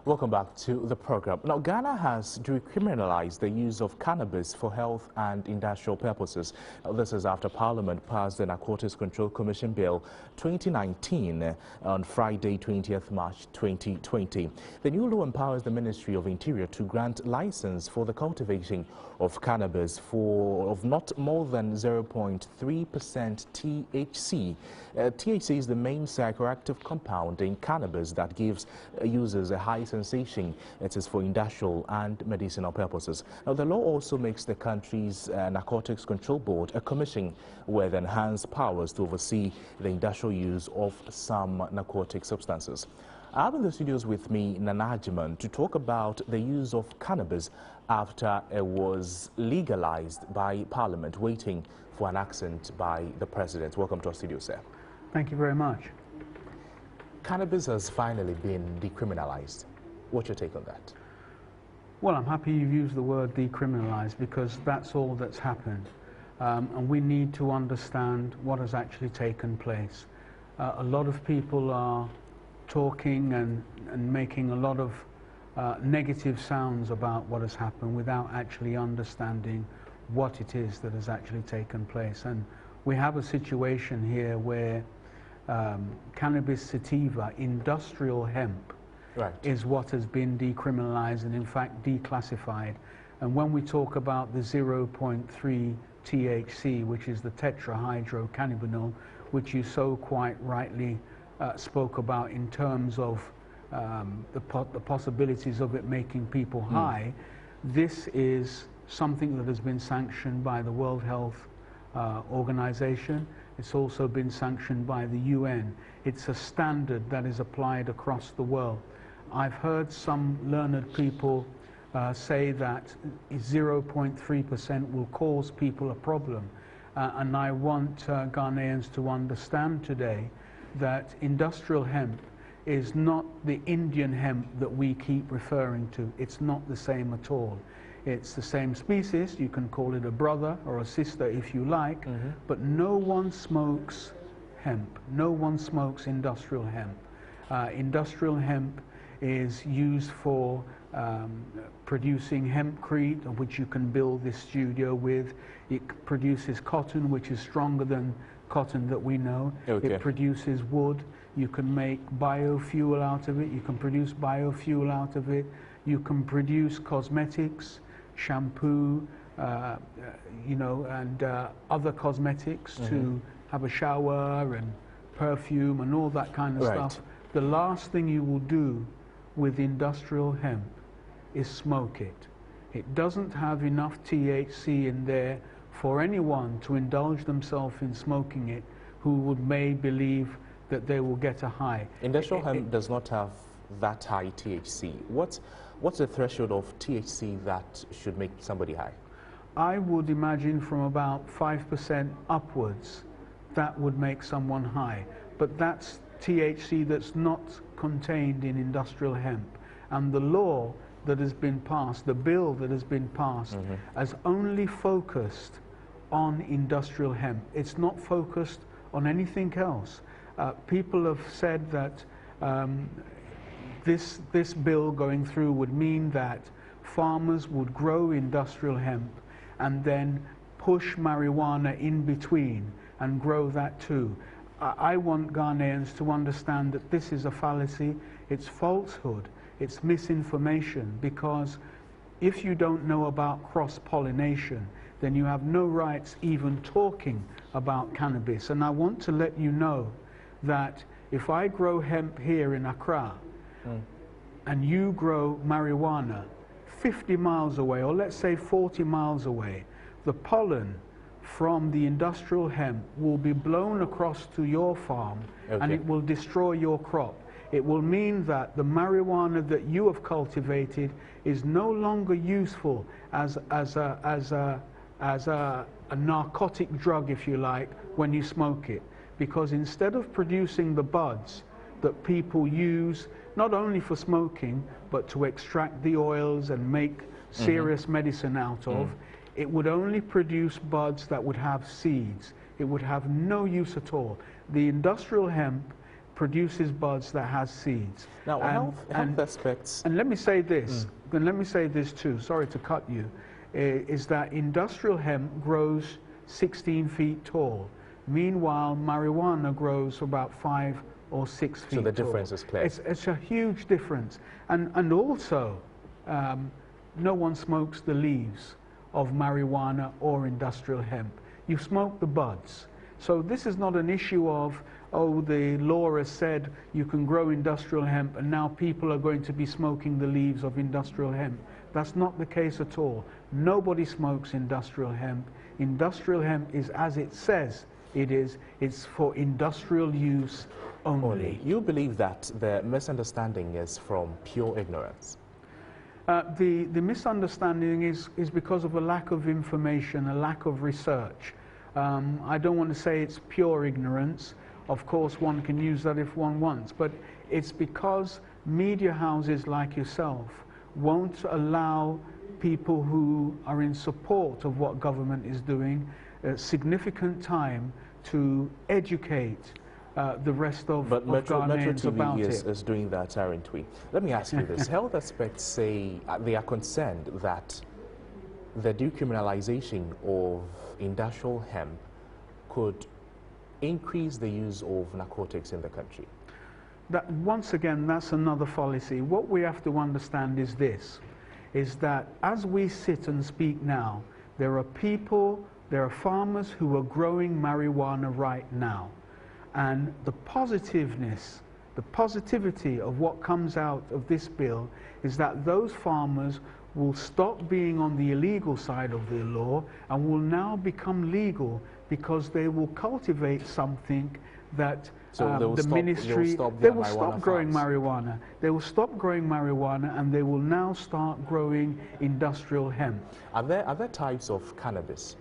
Welcome back to the program. Now, Ghana has decriminalized the use of cannabis for health and industrial purposes. This is after Parliament passed the Narcotics Control Commission Bill 2019 on Friday, 20th March 2020. The new law empowers the Ministry of Interior to grant license for the cultivation of cannabis of not more than 0.3% THC. THC is the main psychoactive compound in cannabis that gives users a high sensation. It is for industrial and medicinal purposes. Now, the law also makes the country's Narcotics Control Board a commission with enhanced powers to oversee the industrial use of some narcotic substances. I have in the studios with me Kwaku Agyemang to talk about the use of cannabis after it was legalized by Parliament, waiting for an accent by the President. Welcome to our studio, sir. Thank you very much. Cannabis has finally been decriminalized. What's your take on that? Well, I'm happy you've used the word decriminalized because that's all that's happened. And we need to understand what has actually taken place. A lot of people are talking and making a lot of negative sounds about what has happened without actually understanding what it is that has actually taken place. And we have a situation here where cannabis sativa, industrial hemp, is what has been decriminalized and in fact declassified. And when we talk about the 0.3 THC, which is the tetrahydrocannabinol, which you so quite rightly spoke about in terms of the possibilities of it making people high, this is something that has been sanctioned by the World Health Organization. It's also been sanctioned by the UN. It's a standard that is applied across the world. I've heard some learned people say that 0.3% will cause people a problem. And I want Ghanaians to understand today that industrial hemp is not the Indian hemp that we keep referring to. It's not the same at all. It's the same species. You can call it a brother or a sister if you like, but no one smokes hemp. No one smokes industrial hemp. Industrial hemp is used for producing hempcrete, which you can build this studio with. It produces cotton, which is stronger than cotton that we know. It produces wood. You can make biofuel out of it. You can produce biofuel out of it. You can produce cosmetics, shampoo, you know, and other cosmetics to have a shower and perfume and all that kind of stuff. The last thing you will do with industrial hemp is smoke it. It doesn't have enough THC in there for anyone to indulge themselves in smoking it who may believe that they will get a high. Industrial hemp does not have that high THC. What's the threshold of THC that should make somebody high? I would imagine from about 5% upwards that would make someone high. But that's THC that's not contained in industrial hemp. And the law that has been passed, the bill that has been passed, has only focused on industrial hemp. It's not focused on anything else. People have said that this bill going through would mean that farmers would grow industrial hemp and then push marijuana in between and grow that too. I want Ghanaians to understand that this is a fallacy, it's falsehood, it's misinformation, because if you don't know about cross-pollination, then you have no rights even talking about cannabis. And I want to let you know that if I grow hemp here in Accra, and you grow marijuana 50 miles away, or let's say 40 miles away, the pollen from the industrial hemp will be blown across to your farm and it will destroy your crop. It will mean that the marijuana that you have cultivated is no longer useful as a narcotic drug, if you like, when you smoke it. Because instead of producing the buds that people use not only for smoking, but to extract the oils and make serious medicine out of, it would only produce buds that would have seeds. It would have no use at all. The industrial hemp produces buds that has seeds. Now, health aspects. And let me say this, and let me say this too, sorry to cut you, is that industrial hemp grows 16 feet tall. Meanwhile, marijuana grows about 5 or 6 feet tall. So the difference is clear. It's a huge difference. And also, no one smokes the leaves of marijuana or industrial hemp. You smoke the buds. So this is not an issue of, oh, the law has said you can grow industrial hemp and now people are going to be smoking the leaves of industrial hemp. That's not the case at all. Nobody smokes industrial hemp. Industrial hemp is as it says it is. It's for industrial use only. You believe that the misunderstanding is from pure ignorance? The misunderstanding is because of a lack of information, a lack of research. I don't want to say it's pure ignorance. Of course, one can use that if one wants, but it's because media houses like yourself won't allow people who are in support of what government is doing significant time to educate the rest of Ghanaians about it. Is doing that, aren't we? Let me ask you this. Health experts say they are concerned that the decriminalization of industrial hemp could increase the use of narcotics in the country. That, once again, that's another fallacy. What we have to understand is this, is that as we sit and speak now, there are people, there are farmers who are growing marijuana right now. And the positiveness, the positivity of what comes out of this bill is that those farmers will stop being on the illegal side of the law and will now become legal because they will cultivate something that the ministry, they will stop growing marijuana. They will stop growing marijuana and they will now start growing industrial hemp. Are there types of cannabis?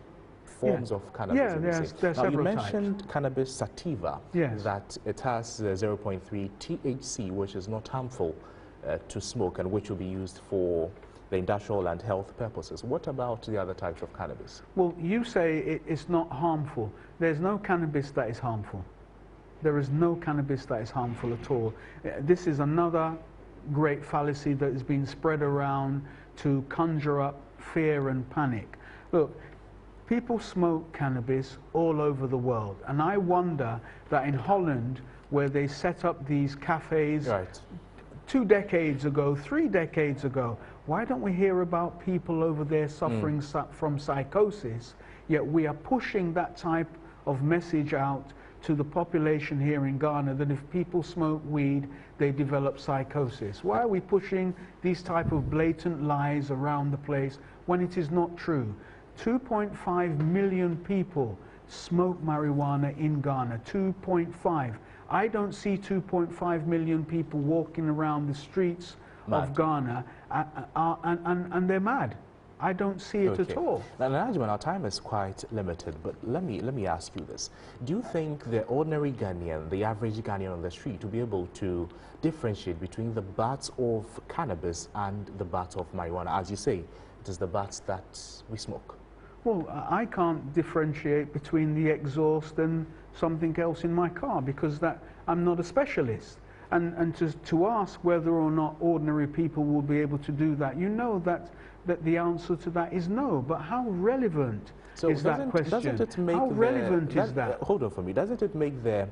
Forms of cannabis? Yeah, there's several types. You mentioned cannabis sativa, yes, that it has 0.3 THC, which is not harmful to smoke and which will be used for the industrial and health purposes. What about the other types of cannabis? Well, you say it's not harmful. There's no cannabis that is harmful. There is no cannabis that is harmful at all. This is another great fallacy that has been spread around to conjure up fear and panic. Look, people smoke cannabis all over the world, and I wonder that in Holland, where they set up these cafes 2 decades ago, 3 decades ago, why don't we hear about people over there suffering from psychosis, yet we are pushing that type of message out to the population here in Ghana that if people smoke weed, they develop psychosis? Why are we pushing these type of blatant lies around the place when it is not true? 2.5 million people smoke marijuana in Ghana, 2.5. I don't see 2.5 million people walking around the streets of Ghana and they're mad. I don't see it at all. Now, Agyemang, our time is quite limited, but let me ask you this. Do you think the ordinary Ghanaian, the average Ghanaian on the street, will be able to differentiate between the buds of cannabis and the buds of marijuana? As you say, it is the buds that we smoke. Well, I can't differentiate between the exhaust and something else in my car because I'm not a specialist. And to ask whether or not ordinary people will be able to do that, you know that the answer to that is no. But how relevant is that question? Doesn't it make how relevant is that? Hold on for me. Doesn't it make the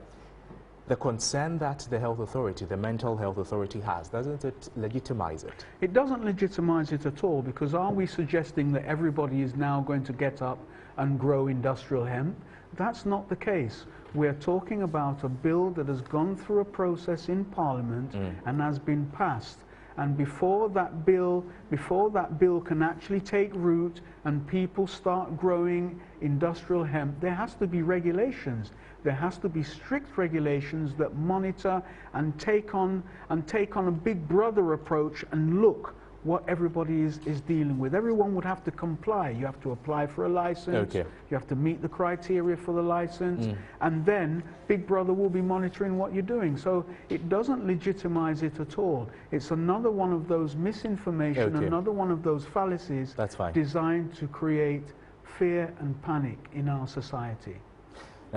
concern that the health authority, the mental health authority has, doesn't it legitimize it? It doesn't legitimize it at all, because are we suggesting that everybody is now going to get up and grow industrial hemp? That's not the case. We're talking about a bill that has gone through a process in Parliament and has been passed. And before that bill can actually take root and people start growing industrial hemp, there has to be regulations. There has to be strict regulations that monitor and take on a big brother approach and look what everybody is dealing with. Everyone would have to comply. You have to apply for a license. You have to meet the criteria for the license. And then Big Brother will be monitoring what you're doing. So it doesn't legitimize it at all. It's another one of those misinformation, another one of those fallacies designed to create fear and panic in our society.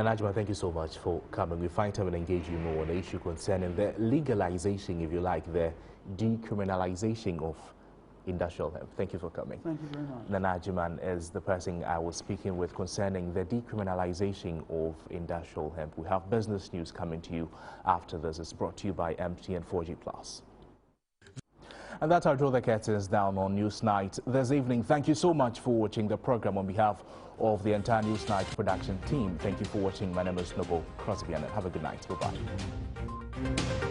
Agyemang, thank you so much for coming. We find time and engage you more on the issue concerning the legalization, if you like, the decriminalization of industrial hemp. Thank you for coming. Thank you very much. Agyemang is the person I was speaking with concerning the decriminalization of industrial hemp. We have business news coming to you after this. It's brought to you by MTN 4G+. And that's how I draw the curtains down on Newsnight this evening. Thank you so much for watching the program on behalf of the entire Newsnight production team. Thank you for watching. My name is Noble Crosby, and have a good night. Bye-bye.